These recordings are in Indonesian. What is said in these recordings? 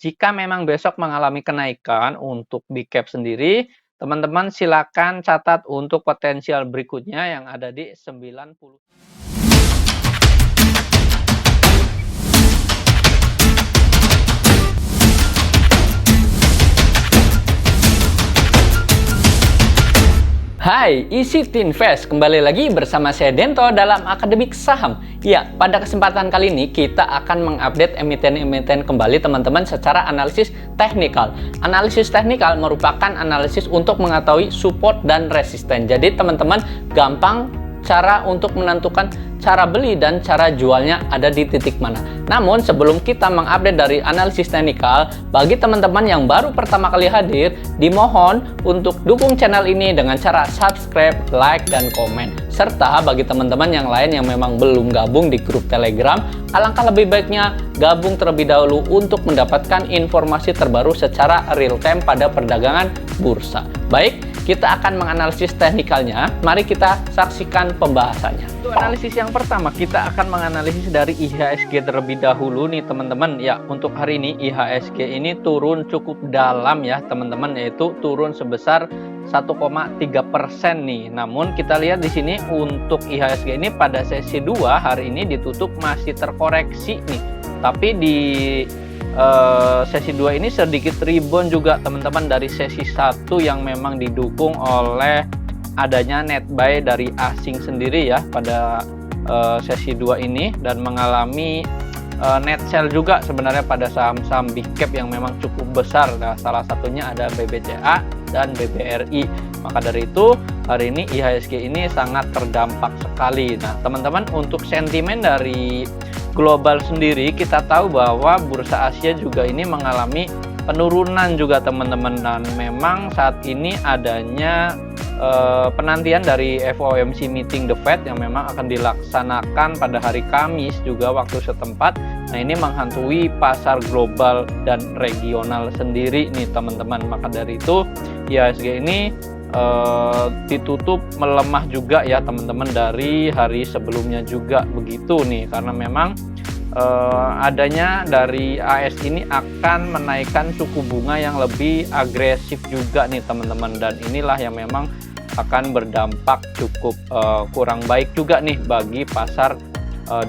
jika memang besok mengalami kenaikan untuk big cap sendiri, teman-teman silakan catat untuk potensial berikutnya yang ada di 90. Hai, Easy to Invest. Kembali lagi bersama saya Dento dalam Akademik Saham. Ya, pada kesempatan kali ini kita akan mengupdate emiten-emiten kembali teman-teman secara analisis teknikal. Analisis teknikal merupakan analisis untuk mengetahui support dan resisten. Jadi teman-teman gampang cara untuk menentukan cara beli dan cara jualnya ada di titik mana. Namun sebelum kita mengupdate dari analisis teknikal, bagi teman-teman yang baru pertama kali hadir, dimohon untuk dukung channel ini dengan cara subscribe, like, dan komen. Serta bagi teman-teman yang lain yang memang belum gabung di grup Telegram, alangkah lebih baiknya gabung terlebih dahulu untuk mendapatkan informasi terbaru secara real time pada perdagangan bursa. Baik, kita akan menganalisis teknikalnya. Mari kita saksikan pembahasannya. Untuk analisis yang pertama, kita akan menganalisis dari IHSG terlebih dahulu nih teman-teman. Ya, untuk hari ini IHSG ini turun cukup dalam ya teman-teman, yaitu turun sebesar 1,3% nih. Namun kita lihat di sini untuk IHSG ini pada sesi 2 hari ini ditutup masih terkoreksi nih. Tapi di sesi 2 ini sedikit rebound juga teman-teman dari sesi 1 yang memang didukung oleh adanya net buy dari asing sendiri ya pada sesi 2 ini, dan mengalami net sell juga sebenarnya pada saham-saham big cap yang memang cukup besar. Nah, salah satunya ada BBCA dan BBRI. Maka dari itu hari ini IHSG ini sangat terdampak sekali. Nah teman-teman, untuk sentimen dari global sendiri kita tahu bahwa bursa Asia juga ini mengalami penurunan juga teman-teman, dan memang saat ini adanya penantian dari FOMC meeting the Fed yang memang akan dilaksanakan pada hari Kamis juga waktu setempat. Nah ini menghantui pasar global dan regional sendiri nih teman-teman. Maka dari itu IHSG ini ditutup melemah juga ya teman-teman dari hari sebelumnya juga begitu nih, karena memang adanya dari AS ini akan menaikkan suku bunga yang lebih agresif juga nih teman-teman, dan inilah yang memang akan berdampak cukup kurang baik juga nih bagi pasar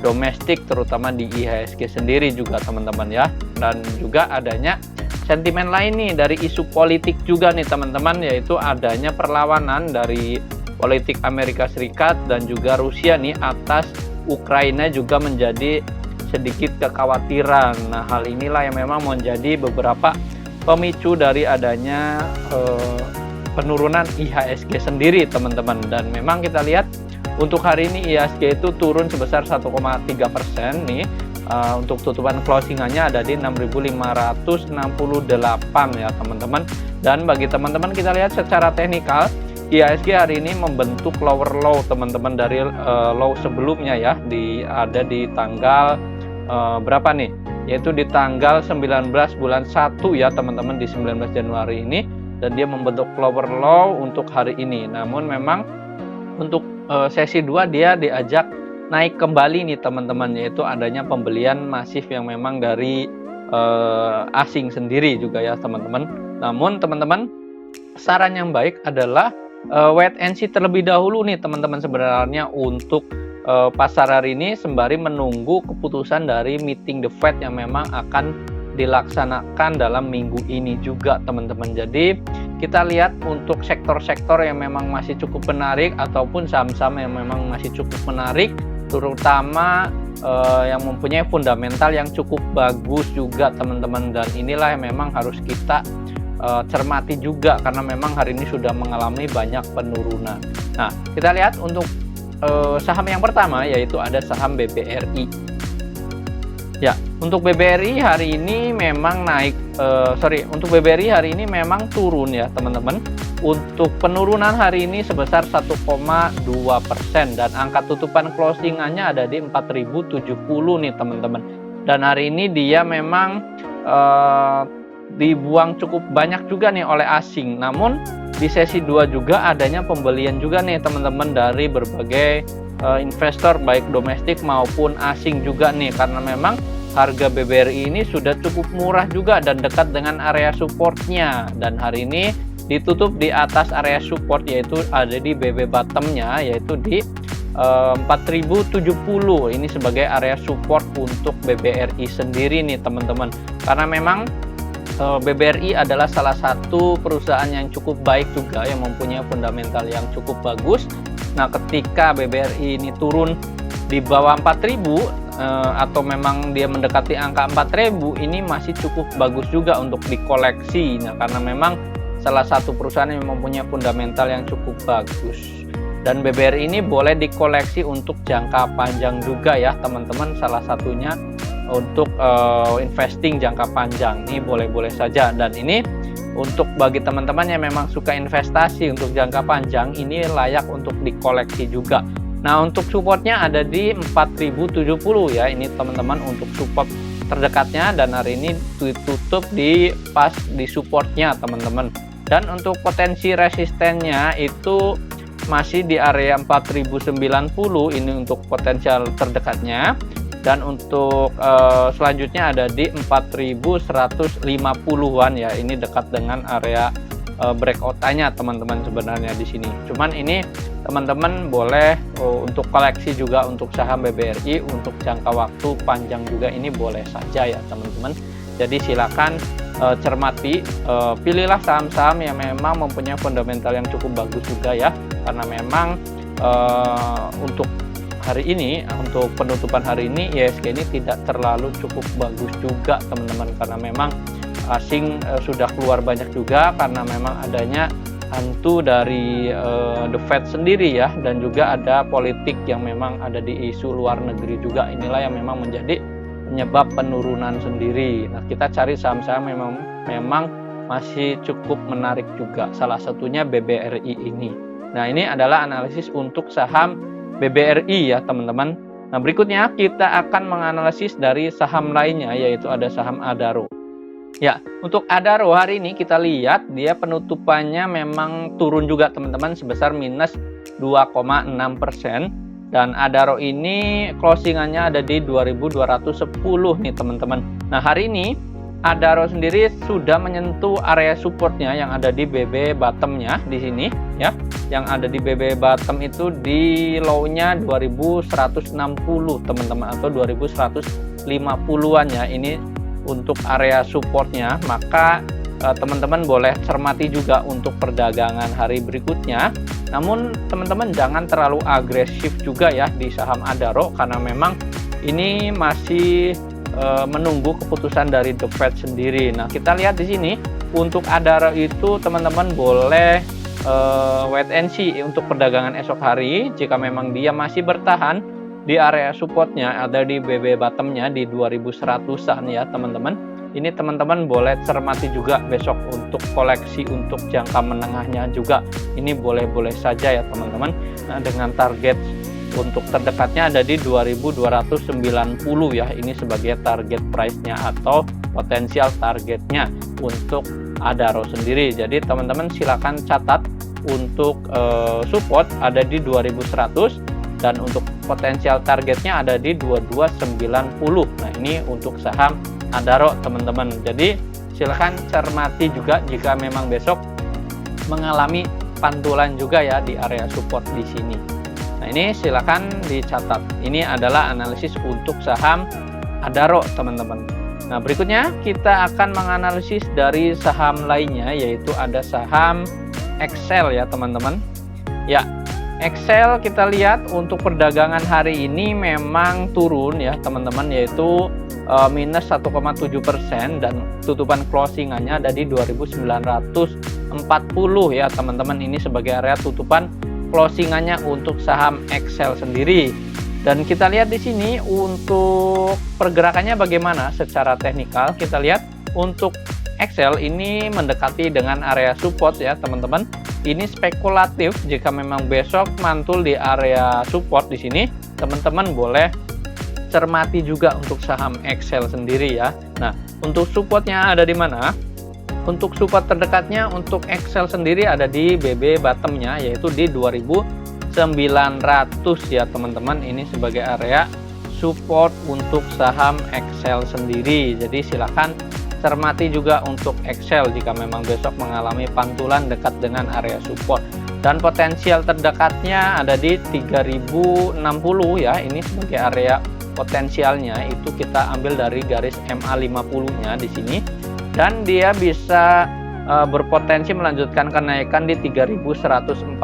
domestik, terutama di IHSG sendiri juga teman-teman ya. Dan juga adanya sentimen lain nih dari isu politik juga nih teman-teman, yaitu adanya perlawanan dari politik Amerika Serikat dan juga Rusia nih atas Ukraina juga menjadi sedikit kekhawatiran. Nah hal inilah yang memang menjadi beberapa pemicu dari adanya penurunan IHSG sendiri teman-teman. Dan memang kita lihat untuk hari ini IHSG itu turun sebesar 1,3% nih. Untuk tutupan closingannya ada di 6.568 ya teman-teman. Dan bagi teman-teman kita lihat secara teknikal, IHSG hari ini membentuk lower low teman-teman dari low sebelumnya ya, ada di tanggal berapa nih, yaitu di tanggal 19 bulan 1 ya teman-teman, di 19 Januari ini, dan dia membentuk lower low untuk hari ini. Namun memang untuk sesi 2 dia diajak naik kembali nih teman-teman, yaitu adanya pembelian masif yang memang dari asing sendiri juga ya teman-teman. Namun teman-teman, saran yang baik adalah wait and see terlebih dahulu nih teman-teman sebenarnya untuk pasar hari ini, sembari menunggu keputusan dari meeting the Fed yang memang akan dilaksanakan dalam minggu ini juga teman-teman. Jadi kita lihat untuk sektor-sektor yang memang masih cukup menarik ataupun saham-saham yang memang masih cukup menarik, terutama yang mempunyai fundamental yang cukup bagus juga teman-teman, dan inilah yang memang harus kita cermati juga karena memang hari ini sudah mengalami banyak penurunan. Nah kita lihat untuk saham yang pertama, yaitu ada saham BBRI. Ya, untuk BBRI hari ini memang untuk BBRI hari ini memang turun ya teman-teman. Untuk penurunan hari ini sebesar 1,2%, dan angka tutupan closingannya ada di 4.070 nih teman-teman. Dan hari ini dia memang dibuang cukup banyak juga nih oleh asing. Namun di sesi 2 juga adanya pembelian juga nih teman-teman dari berbagai investor baik domestik maupun asing juga nih, karena memang harga BBRI ini sudah cukup murah juga dan dekat dengan area supportnya, dan hari ini ditutup di atas area support, yaitu ada di BB bottomnya, yaitu di 4070. Ini sebagai area support untuk BBRI sendiri nih teman-teman, karena memang BBRI adalah salah satu perusahaan yang cukup baik juga, yang mempunyai fundamental yang cukup bagus. Nah, ketika BBRI ini turun di bawah 4000 atau memang dia mendekati angka 4000, ini masih cukup bagus juga untuk dikoleksi. Nah, karena memang salah satu perusahaan yang mempunyai fundamental yang cukup bagus, dan BBRI ini boleh dikoleksi untuk jangka panjang juga ya teman-teman. Salah satunya untuk investing jangka panjang ini boleh-boleh saja, dan ini untuk bagi teman-teman yang memang suka investasi untuk jangka panjang, ini layak untuk dikoleksi juga. Nah, untuk supportnya ada di 4070 ya, ini teman-teman untuk support terdekatnya, dan hari ini ditutup di pas di supportnya teman-teman. Dan untuk potensi resistennya itu masih di area 4090, ini untuk potensial terdekatnya. Dan untuk selanjutnya ada di 4150-an ya, ini dekat dengan area breakout-nya teman-teman sebenarnya di sini. Cuman ini teman-teman boleh untuk koleksi juga untuk saham BBRI untuk jangka waktu panjang juga, ini boleh saja ya teman-teman. Jadi silakan cermati, pilihlah saham-saham yang memang mempunyai fundamental yang cukup bagus juga ya, karena memang untuk hari ini, untuk penutupan hari ini, IHSG ini tidak terlalu cukup bagus juga teman-teman, karena memang asing sudah keluar banyak juga, karena memang adanya hantu dari The Fed sendiri ya, dan juga ada politik yang memang ada di isu luar negeri juga. Inilah yang memang menjadi penyebab penurunan sendiri. Nah, kita cari saham-saham memang masih cukup menarik juga, salah satunya BBRI ini. Nah, ini adalah analisis untuk saham BBRI ya teman-teman. Nah, berikutnya kita akan menganalisis dari saham lainnya, yaitu ada saham Adaro. Ya, untuk Adaro hari ini kita lihat dia penutupannya memang turun juga teman-teman, sebesar minus 2,6%. Dan Adaro ini closingannya ada di 2210 nih teman-teman. Nah, hari ini Adaro sendiri sudah menyentuh area supportnya yang ada di BB bottomnya di sini ya. Yang ada di BB bottom itu di low-nya 2160 teman-teman, atau 2150-an ya. Ini untuk area supportnya, maka teman-teman boleh cermati juga untuk perdagangan hari berikutnya. Namun teman-teman jangan terlalu agresif juga ya di saham Adaro, karena memang ini masih menunggu keputusan dari The Fed sendiri. Nah, kita lihat di sini untuk Adaro itu teman-teman boleh wait and see untuk perdagangan esok hari. Jika memang dia masih bertahan di area supportnya ada di BB bottomnya di 2100-an ya teman-teman. Ini teman-teman boleh cermati juga besok untuk koleksi untuk jangka menengahnya juga. Ini boleh-boleh saja ya teman-teman. Nah, dengan target untuk terdekatnya ada di 2290 ya. Ini sebagai target price-nya atau potensial targetnya untuk Adaro sendiri. Jadi teman-teman silakan catat untuk support ada di 2100, dan untuk potensial targetnya ada di 2290. Nah, ini untuk saham Adaro teman-teman. Jadi silakan cermati juga jika memang besok mengalami pantulan juga ya di area support di sini. Nah, ini silakan dicatat. Ini adalah analisis untuk saham Adaro teman-teman. Nah, berikutnya kita akan menganalisis dari saham lainnya, yaitu ada saham Excel ya teman-teman. Ya, Excel kita lihat untuk perdagangan hari ini memang turun ya teman-teman, yaitu minus 1,7%, dan tutupan closingannya ada di 2940 ya teman-teman. Ini sebagai area tutupan closingannya untuk saham Excel sendiri. Dan kita lihat di sini untuk pergerakannya bagaimana secara teknikal. Kita lihat untuk Excel ini mendekati dengan area support ya teman-teman. Ini spekulatif, jika memang besok mantul di area support di sini, teman-teman boleh cermati juga untuk saham Excel sendiri ya. Nah, untuk supportnya ada di mana? Untuk support terdekatnya untuk Excel sendiri ada di BB bottomnya, yaitu di 2900 ya teman-teman. Ini sebagai area support untuk saham Excel sendiri. Jadi silakan cermati juga untuk Excel jika memang besok mengalami pantulan dekat dengan area support. Dan potensial terdekatnya ada di 3060 ya. Ini sebagai area potensialnya, itu kita ambil dari garis MA50-nya di sini. Dan dia bisa berpotensi melanjutkan kenaikan di 3140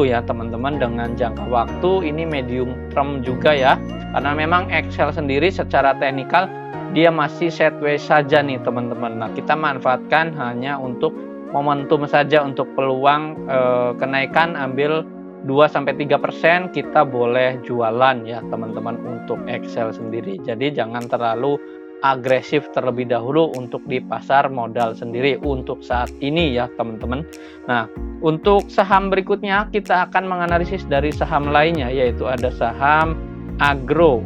ya teman-teman, dengan jangka waktu ini medium term juga ya, karena memang Excel sendiri secara teknikal dia masih sideways saja nih teman-teman. Nah, kita manfaatkan hanya untuk momentum saja, untuk peluang kenaikan ambil 2-3%, kita boleh jualan ya teman-teman untuk Excel sendiri. Jadi jangan terlalu agresif terlebih dahulu untuk di pasar modal sendiri untuk saat ini ya teman-teman. Nah, untuk saham berikutnya kita akan menganalisis dari saham lainnya, yaitu ada saham agro.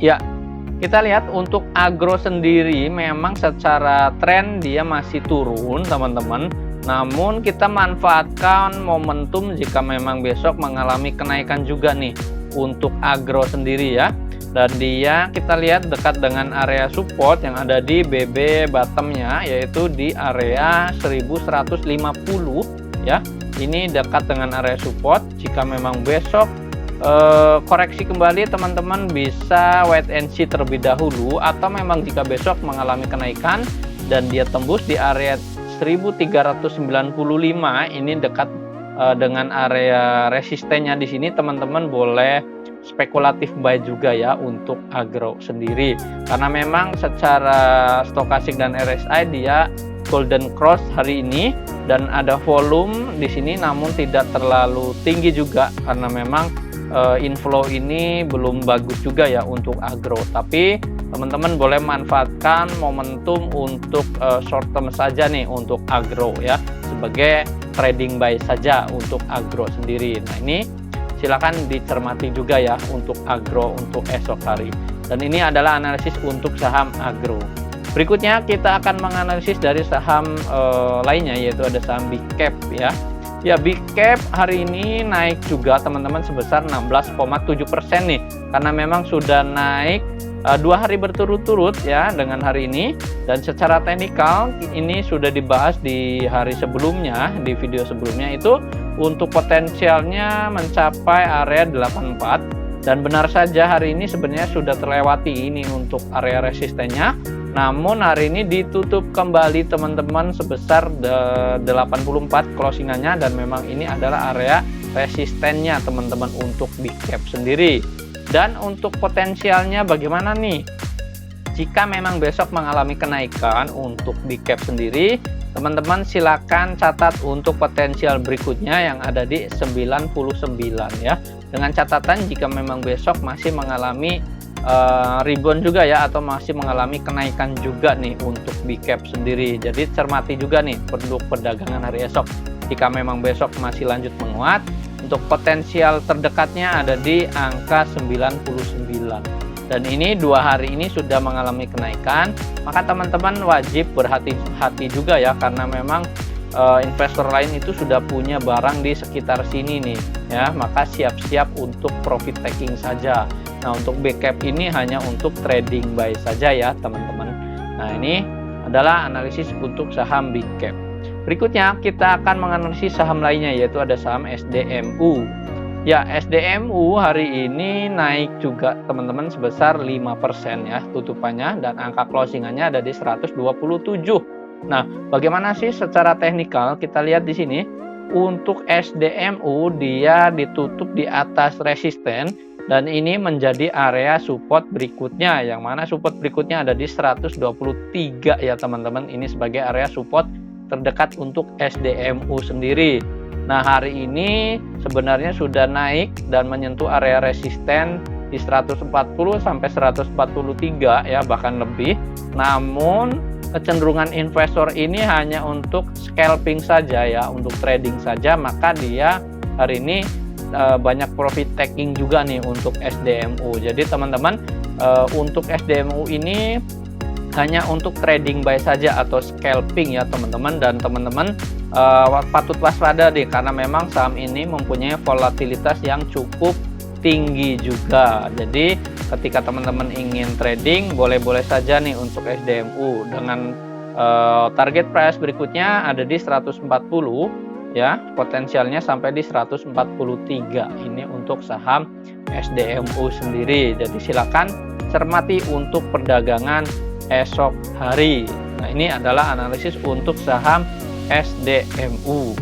Ya, kita lihat untuk agro sendiri memang secara tren dia masih turun teman-teman. Namun kita manfaatkan momentum jika memang besok mengalami kenaikan juga nih untuk agro sendiri ya. Dan dia kita lihat dekat dengan area support yang ada di BB bottomnya, yaitu di area 1150 ya. Ini dekat dengan area support. Jika memang besok koreksi kembali, teman-teman bisa wait and see terlebih dahulu, atau memang jika besok mengalami kenaikan dan dia tembus di area 1395, ini dekat dengan area resistennya di sini, teman-teman boleh spekulatif buy juga ya untuk agro sendiri, karena memang secara stokastik dan RSI dia golden cross hari ini dan ada volume di sini, namun tidak terlalu tinggi juga karena memang inflow ini belum bagus juga ya untuk agro. Tapi teman-teman boleh manfaatkan momentum untuk short term saja nih untuk agro ya, sebagai trading buy saja untuk agro sendiri. Nah, ini silakan dicermati juga ya untuk agro untuk esok hari. Dan ini adalah analisis untuk saham agro. Berikutnya kita akan menganalisis dari saham lainnya, yaitu ada saham big cap ya. Ya, big cap hari ini naik juga teman-teman sebesar 16,7% nih, karena memang sudah naik 2 hari berturut-turut ya dengan hari ini. Dan secara teknikal ini sudah dibahas di hari sebelumnya, di video sebelumnya, itu untuk potensialnya mencapai area 84, dan benar saja hari ini sebenarnya sudah terlewati ini untuk area resistennya. Namun hari ini ditutup kembali teman-teman sebesar 84 closingannya, dan memang ini adalah area resistennya teman-teman untuk big cap sendiri. Dan untuk potensialnya bagaimana nih? Jika memang besok mengalami kenaikan untuk big cap sendiri, teman-teman silakan catat untuk potensial berikutnya yang ada di 99 ya. Dengan catatan jika memang besok masih mengalami rebound juga ya, atau masih mengalami kenaikan juga nih untuk big cap sendiri. Jadi cermati juga nih untuk perdagangan hari esok. Jika memang besok masih lanjut menguat, untuk potensial terdekatnya ada di angka 99. Dan ini 2 hari ini sudah mengalami kenaikan, maka teman-teman wajib berhati-hati juga ya, karena memang investor lain itu sudah punya barang di sekitar sini nih ya, maka siap-siap untuk profit taking saja. Nah, untuk big cap ini hanya untuk trading buy saja ya teman-teman. Nah, ini adalah analisis untuk saham big cap. Berikutnya kita akan menganalisis saham lainnya, yaitu ada saham SDMU. Ya, SDMU hari ini naik juga teman-teman sebesar 5% ya tutupannya, dan angka closingannya ada di 127. Nah, bagaimana sih secara teknikal? Kita lihat di sini untuk SDMU dia ditutup di atas resisten, dan ini menjadi area support berikutnya, yang mana support berikutnya ada di 123 ya teman-teman. Ini sebagai area support terdekat untuk SDMU sendiri. Nah, hari ini sebenarnya sudah naik dan menyentuh area resisten di 140 sampai 143 ya, bahkan lebih. Namun kecenderungan investor ini hanya untuk scalping saja ya, untuk trading saja, maka dia hari ini banyak profit taking juga nih untuk SDMU. Jadi teman-teman, untuk SDMU ini hanya untuk trading buy saja atau scalping ya teman-teman, dan teman-teman patut waspada deh, karena memang saham ini mempunyai volatilitas yang cukup tinggi juga. Jadi ketika teman-teman ingin trading, boleh-boleh saja nih untuk SDMU dengan target price berikutnya ada di 140 ya, potensialnya sampai di 143. Ini untuk saham SDMU sendiri. Jadi silakan cermati untuk perdagangan esok hari. Nah, ini adalah analisis untuk saham SDMU.